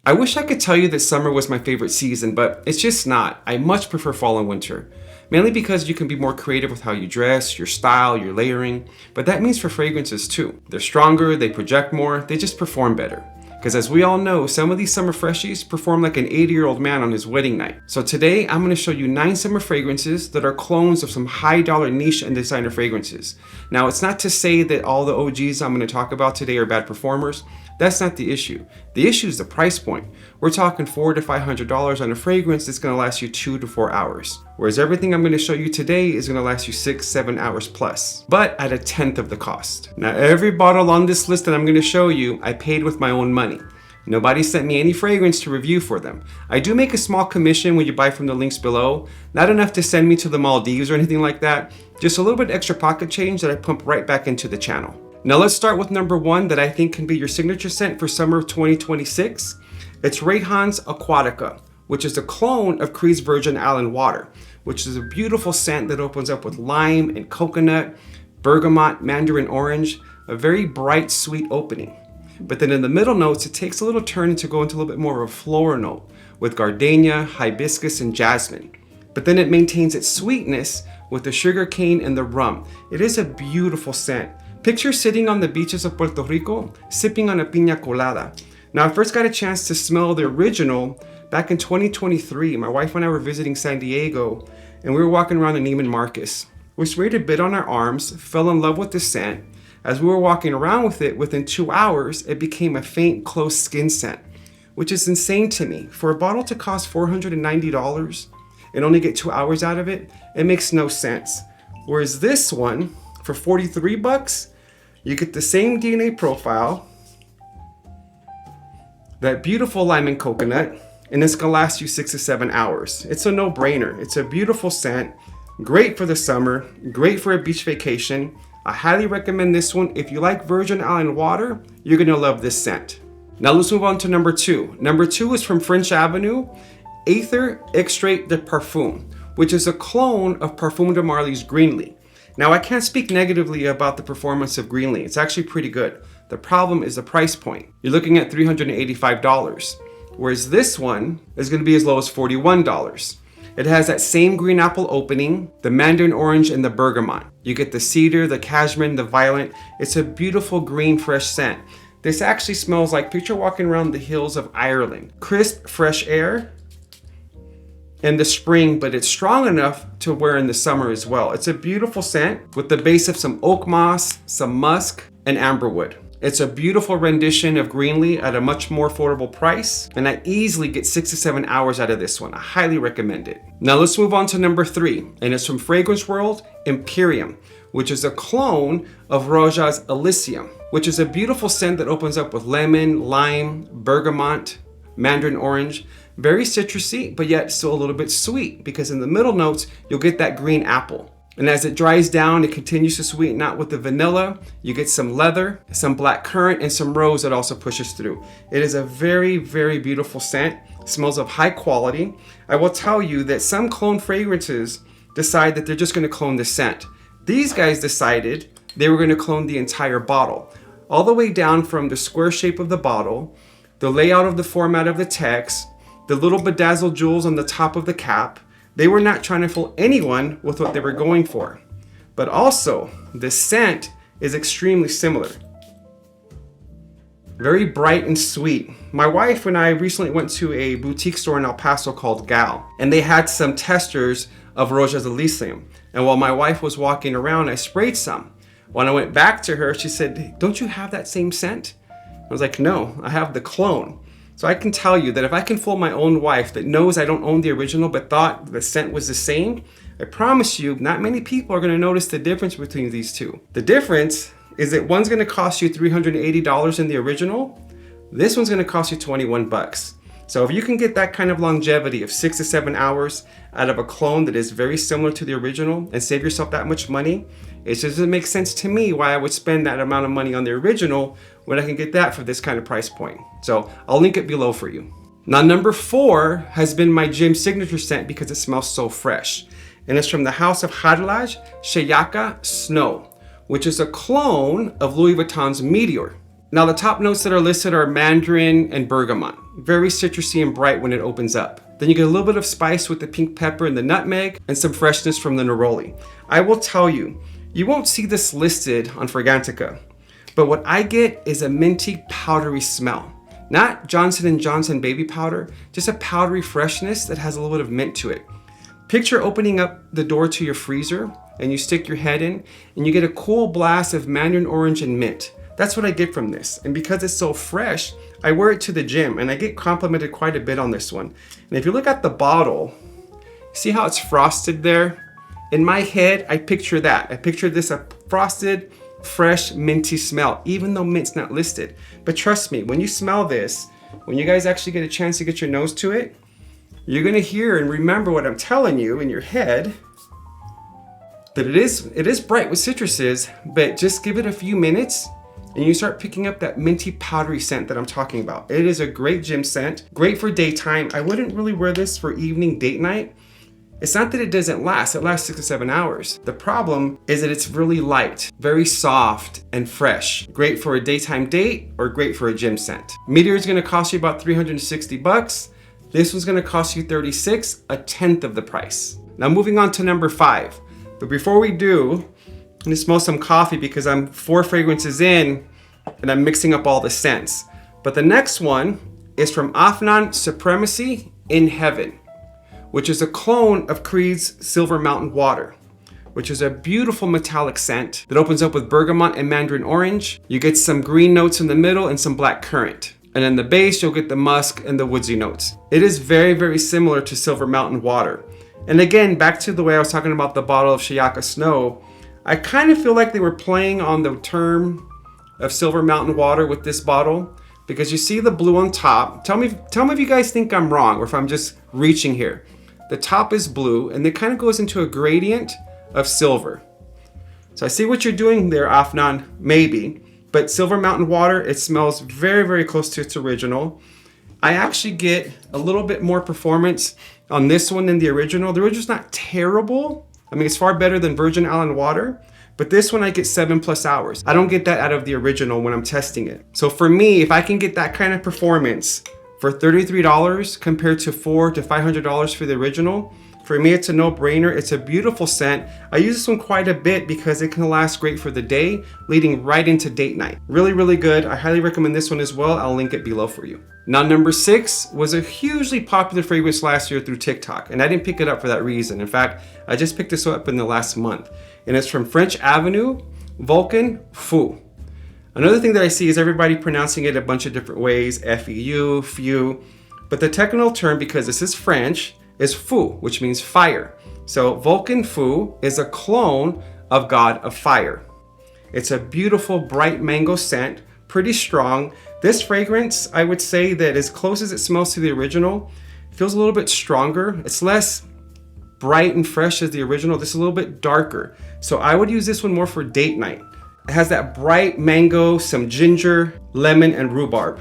I wish I could tell you that summer was my favorite season, but it's just not. I much prefer fall and winter. Mainly because you can be more creative with how you dress, your style, your layering, but that means for fragrances too. They're stronger, they project more, they just perform better. Because as we all know, some of these summer freshies perform like an 80-year-old man on his wedding night. So today, I'm going to show you 9 summer fragrances that are clones of some high-dollar niche and designer fragrances. Now, it's not to say that all the OGs I'm going to talk about today are bad performers. That's not the issue. The issue is the price point. We're talking $400 to $500 on a fragrance that's going to last you 2 to 4 hours. Whereas everything I'm going to show you today is going to last you 6-7 hours plus, but at a tenth of the cost. Now, every bottle on this list that I'm going to show you, I paid with my own money. Nobody sent me any fragrance to review for them. I do make a small commission when you buy from the links below. Not enough to send me to the Maldives or anything like that. Just a little bit extra pocket change that I pump right back into the channel. Now let's start with number 1 that I think can be your signature scent for summer of 2026. It's Rayhaan's Aquatica, which is a clone of Creed's Virgin Island Water, which is a beautiful scent that opens up with lime and coconut, bergamot, mandarin orange, a very bright, sweet opening. But then in the middle notes, it takes a little turn to go into a little bit more of a floral note with gardenia, hibiscus, and jasmine. But then it maintains its sweetness with the sugar cane and the rum. It is a beautiful scent. Picture sitting on the beaches of Puerto Rico, sipping on a piña colada. Now, I first got a chance to smell the original back in 2023. My wife and I were visiting San Diego, and we were walking around the Neiman Marcus. We sprayed a bit on our arms, fell in love with the scent. As we were walking around with it, within 2 hours, it became a faint, close skin scent, which is insane to me. For a bottle to cost $490 and only get 2 hours out of it, it makes no sense. Whereas this one, for $43, you get the same DNA profile, that beautiful lime and coconut, and it's gonna last you 6 to 7 hours. It's a no-brainer. It's a beautiful scent, great for the summer, great for a beach vacation. I highly recommend this one. If you like Virgin Island water, you're gonna love this scent. Now let's move on to number 2. Number 2 is from French Avenue, Aether Extrait de Parfum, which is a clone of Parfum de Marly's Greenlee. Now, I can't speak negatively about the performance of Greenlee. It's actually pretty good. The problem is the price point. You're looking at $385, whereas this one is going to be as low as $41. It has that same green apple opening, the mandarin orange, and the bergamot. You get the cedar, the cashmere, the violet. It's a beautiful green, fresh scent. This actually smells like, picture walking around the hills of Ireland. Crisp, fresh air in the spring, but it's strong enough to wear in the summer as well. It's a beautiful scent with the base of some oak moss, some musk, and amberwood. It's a beautiful rendition of Greenlee at a much more affordable price, and I easily get 6 to 7 hours out of this one. I highly recommend it. Now let's move on to number 3, and it's from Fragrance World, Imperium, which is a clone of Roja's Elysium, which is a beautiful scent that opens up with lemon, lime, bergamot, mandarin orange. Very citrusy, but yet still a little bit sweet, because in the middle notes, you'll get that green apple. And as it dries down, it continues to sweeten out with the vanilla. You get some leather, some black currant, and some rose that also pushes through. It is a very, very beautiful scent. It smells of high quality. I will tell you that some clone fragrances decide that they're just gonna clone the scent. These guys decided they were gonna clone the entire bottle, all the way down from the square shape of the bottle, the layout of the format of the text, the little bedazzled jewels on the top of the cap. They were not trying to fool anyone with what they were going for. But also, the scent is extremely similar. Very bright and sweet. My wife and I recently went to a boutique store in El Paso called Gal, and they had some testers of Roja's Elysium. And while my wife was walking around, I sprayed some. When I went back to her, she said, "Don't you have that same scent?" I was like, "No, I have the clone." So I can tell you that if I can fool my own wife that knows I don't own the original but thought the scent was the same, I promise you not many people are going to notice the difference between these two. The difference is that one's going to cost you $380 in the original. This one's going to cost you 21 bucks. So if you can get that kind of longevity of 6 to 7 hours out of a clone that is very similar to the original and save yourself that much money, it just doesn't make sense to me why I would spend that amount of money on the original when I can get that for this kind of price point. So I'll link it below for you. Now, number 4 has been my gym signature scent because it smells so fresh. And it's from the house of Harlaj, Shiyaaka Snow, which is a clone of Louis Vuitton's Meteor. Now the top notes that are listed are mandarin and bergamot. Very citrusy and bright when it opens up. Then you get a little bit of spice with the pink pepper and the nutmeg and some freshness from the neroli. I will tell you, you won't see this listed on Fragrantica, but what I get is a minty powdery smell. Not Johnson & Johnson baby powder, just a powdery freshness that has a little bit of mint to it. Picture opening up the door to your freezer and you stick your head in and you get a cool blast of mandarin orange and mint. That's what I get from this. And because it's so fresh, I wear it to the gym and I get complimented quite a bit on this one. And if you look at the bottle, see how it's frosted there? In my head, I picture that. I picture this a frosted, fresh, minty smell, even though mint's not listed. But trust me, when you smell this, when you guys actually get a chance to get your nose to it, you're gonna hear and remember what I'm telling you in your head, that it is bright with citruses, but just give it a few minutes and you start picking up that minty powdery scent that I'm talking about. It is a great gym scent, great for daytime. I wouldn't really wear this for evening date night. It's not that it doesn't last, it lasts 6 to 7 hours. The problem is that it's really light, very soft and fresh. Great for a daytime date or great for a gym scent. Meteor is gonna cost you about 360 bucks. This one's gonna cost you 36, a tenth of the price. Now moving on to number 5. But before we do, I'm gonna smell some coffee because I'm 4 fragrances in and I'm mixing up all the scents. But the next one is from Afnan Supremacy in Heaven, which is a clone of Creed's Silver Mountain Water, which is a beautiful metallic scent that opens up with bergamot and mandarin orange. You get some green notes in the middle and some black currant. And in the base, you'll get the musk and the woodsy notes. It is very, very similar to Silver Mountain Water. And again, back to the way I was talking about the bottle of Shiyaaka Snow, I kind of feel like they were playing on the term of Silver Mountain Water with this bottle, because you see the blue on top. Tell me if you guys think I'm wrong or if I'm just reaching here. The top is blue and it kind of goes into a gradient of silver. So I see what you're doing there, Afnan, maybe. But Silver Mountain Water, it smells very, very close to its original. I actually get a little bit more performance on this one than the original. The original's not terrible. I mean, it's far better than Virgin Island Water, but this one I get 7+ hours. I don't get that out of the original when I'm testing it. So for me, if I can get that kind of performance for $33 compared to $400 to $500 for the original, for me, it's a no-brainer. It's a beautiful scent. I use this one quite a bit because it can last great for the day, leading right into date night. Really, really good. I highly recommend this one as well. I'll link it below for you. Now, number 6 was a hugely popular fragrance last year through TikTok, and I didn't pick it up for that reason. In fact, I just picked this up in the last month, and it's from French Avenue, Vulcan Fou. Another thing that I see is everybody pronouncing it a bunch of different ways, F-E-U, few, but the technical term, because this is French, is Fou, which means fire. So Vulcan Fou is a clone of God of Fire. It's a beautiful, bright mango scent, pretty strong. This fragrance, I would say that as close as it smells to the original, feels a little bit stronger. It's less bright and fresh as the original. This is a little bit darker. So I would use this one more for date night. It has that bright mango, some ginger, lemon, and rhubarb.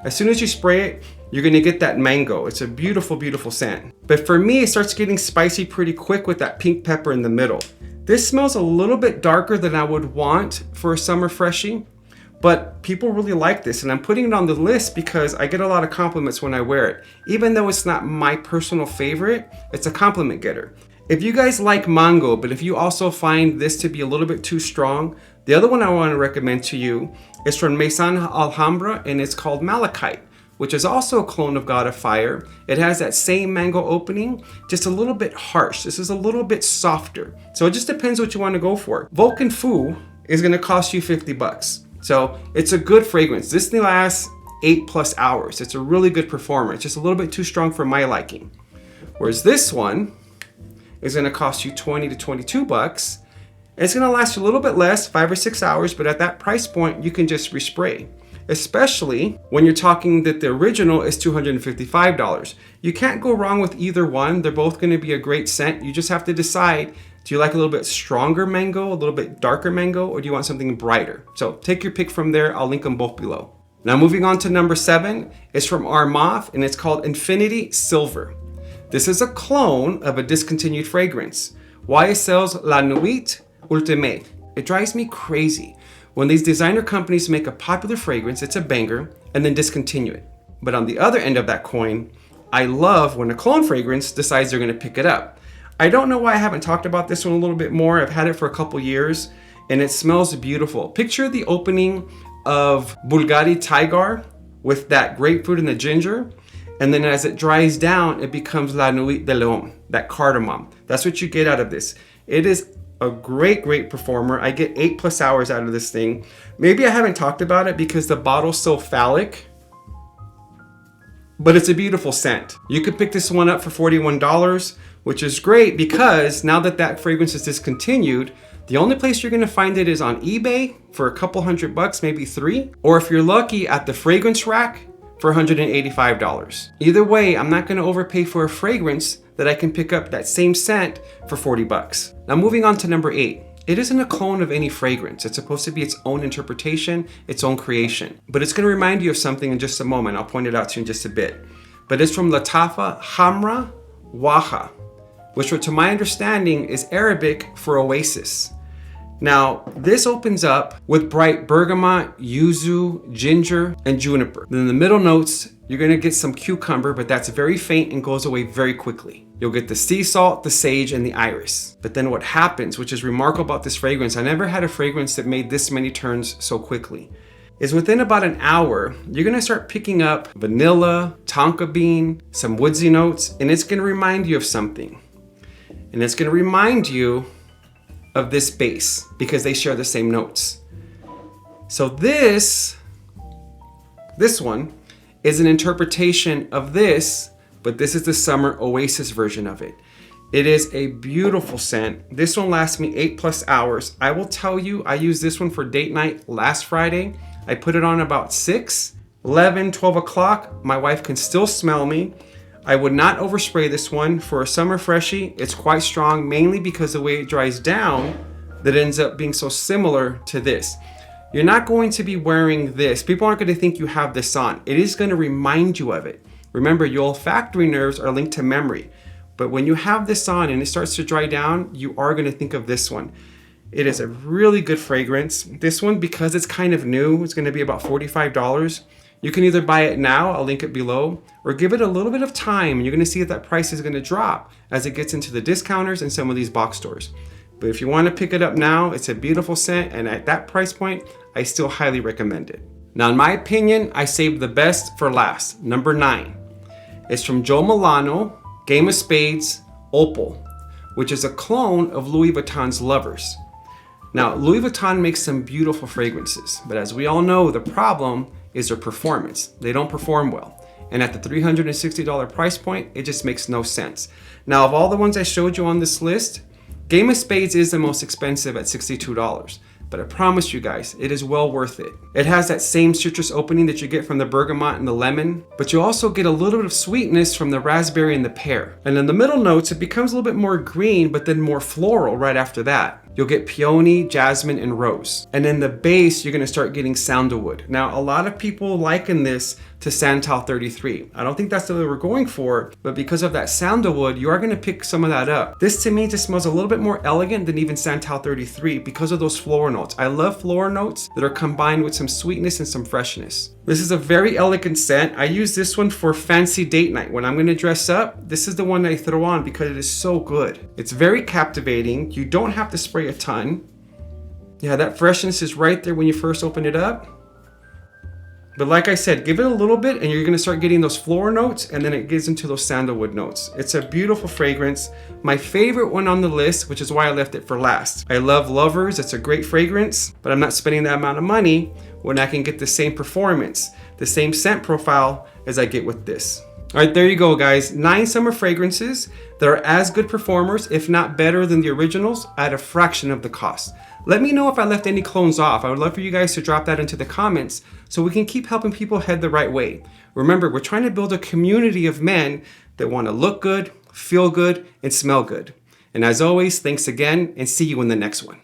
As soon as you spray it, you're gonna get that mango. It's a beautiful, beautiful scent. But for me, it starts getting spicy pretty quick with that pink pepper in the middle. This smells a little bit darker than I would want for a summer freshie, but people really like this, and I'm putting it on the list because I get a lot of compliments when I wear it. Even though it's not my personal favorite, it's a compliment getter. If you guys like mango, but if you also find this to be a little bit too strong, the other one I want to recommend to you is from Maison Alhambra, and it's called Malachite, which is also a clone of God of Fire. It has that same mango opening, just a little bit harsh. This is a little bit softer. So it just depends what you want to go for. Vulcan Fou is gonna cost you 50 bucks. So it's a good fragrance. This lasts 8+ hours. It's a really good performer. It's just a little bit too strong for my liking. Whereas this one is gonna cost you 20 to 22 bucks. It's gonna last you a little bit less, 5 or 6 hours, but at that price point, you can just respray. Especially when you're talking that the original is $255. You can't go wrong with either one. They're both gonna be a great scent. You just have to decide, do you like a little bit stronger mango, a little bit darker mango, or do you want something brighter? So take your pick from there. I'll link them both below. Now moving on to number 7, it's from Armaf, and it's called Infinity Silver. This is a clone of a discontinued fragrance, YSL's La Nuit Ultimate. It drives me crazy When these designer companies make a popular fragrance, it's a banger, and then discontinue it. But on the other end of that coin, I love when a cologne fragrance decides they're gonna pick it up. I don't know why I haven't talked about this one a little bit more. I've had it for a couple years, and it smells beautiful. Picture the opening of Bulgari Tiger with that grapefruit and the ginger, and then as it dries down, it becomes La Nuit de l'Homme, that cardamom. That's what you get out of this. It is a great performer. I get 8+ hours out of this thing. Maybe I haven't talked about it because the bottle's so phallic, but it's a beautiful scent. You could pick this one up for $41, which is great because now that that fragrance is discontinued, the only place you're gonna find it is on eBay for a couple $100, maybe $3, or if you're lucky at the fragrance rack for $185. Either way, I'm not gonna overpay for a fragrance that I can pick up that same scent for $40. Now moving on to number 8. It isn't a clone of any fragrance. It's supposed to be its own interpretation, its own creation. But it's gonna remind you of something in just a moment. I'll point it out to you in just a bit. But it's from Lataffa, Khamra, Waha, which to my understanding is Arabic for oasis. Now, this opens up with bright bergamot, yuzu, ginger, and juniper. Then in the middle notes, you're gonna get some cucumber, but that's very faint and goes away very quickly. You'll get the sea salt, the sage, and the iris. But then what happens, which is remarkable about this fragrance, I never had a fragrance that made this many turns so quickly, is within about an hour, you're gonna start picking up vanilla, tonka bean, some woodsy notes, and it's gonna remind you of something. And it's gonna remind you of this base because they share the same notes. So this one is an interpretation of this, but this is the summer oasis version of it. It is a beautiful scent. This one lasts me 8+ hours. I will tell you, I used this one for date night last Friday. I put it on about 6, 11, 12 o'clock. My wife can still smell me. I would not overspray this one for a summer freshie. It's quite strong, mainly because the way it dries down, that ends up being so similar to this. You're not going to be wearing this. People aren't going to think you have this on. It is going to remind you of it. Remember, your olfactory nerves are linked to memory. But when you have this on and it starts to dry down, you are going to think of this one. It is a really good fragrance. This one, because it's kind of new, it's going to be about $45. You can either buy it now, I'll link it below, or give it a little bit of time and you're gonna see that price is gonna drop as it gets into the discounters and some of these box stores. But if you wanna pick it up now, it's a beautiful scent, and at that price point, I still highly recommend it. Now, in my opinion, I saved the best for last, number 9. It's from Joe Milano, Game of Spades, Opal, which is a clone of Louis Vuitton's Lovers. Now, Louis Vuitton makes some beautiful fragrances, but as we all know, the problem is their performance. They don't perform well. And at the $360 price point, it just makes no sense. Now, of all the ones I showed you on this list, Game of Spades is the most expensive at $62. But I promise you guys, it is well worth it. It has that same citrus opening that you get from the bergamot and the lemon, but you also get a little bit of sweetness from the raspberry and the pear. And in the middle notes, it becomes a little bit more green, but then more floral right after that. You'll get peony, jasmine, and rose. And in the base, you're gonna start getting sandalwood. Now, a lot of people liken this to Santal 33. I don't think that's what we're going for, but because of that sandalwood, you are gonna pick some of that up. This to me just smells a little bit more elegant than even Santal 33 because of those floral notes. I love floral notes that are combined with some sweetness and some freshness. This is a very elegant scent. I use this one for fancy date night. When I'm gonna dress up, this is the one I throw on because it is so good. It's very captivating. You don't have to spray a ton. Yeah, that freshness is right there when you first open it up. But like I said, give it a little bit and you're gonna start getting those floral notes, and then it gets into those sandalwood notes. It's a beautiful fragrance. My favorite one on the list, which is why I left it for last. I love Lovers, it's a great fragrance, but I'm not spending that amount of money when I can get the same performance, the same scent profile as I get with this. All right, there you go, guys. 9 summer fragrances that are as good performers, if not better than the originals, at a fraction of the cost. Let me know if I left any clones off. I would love for you guys to drop that into the comments so we can keep helping people head the right way. Remember, we're trying to build a community of men that want to look good, feel good, and smell good. And as always, thanks again, and see you in the next one.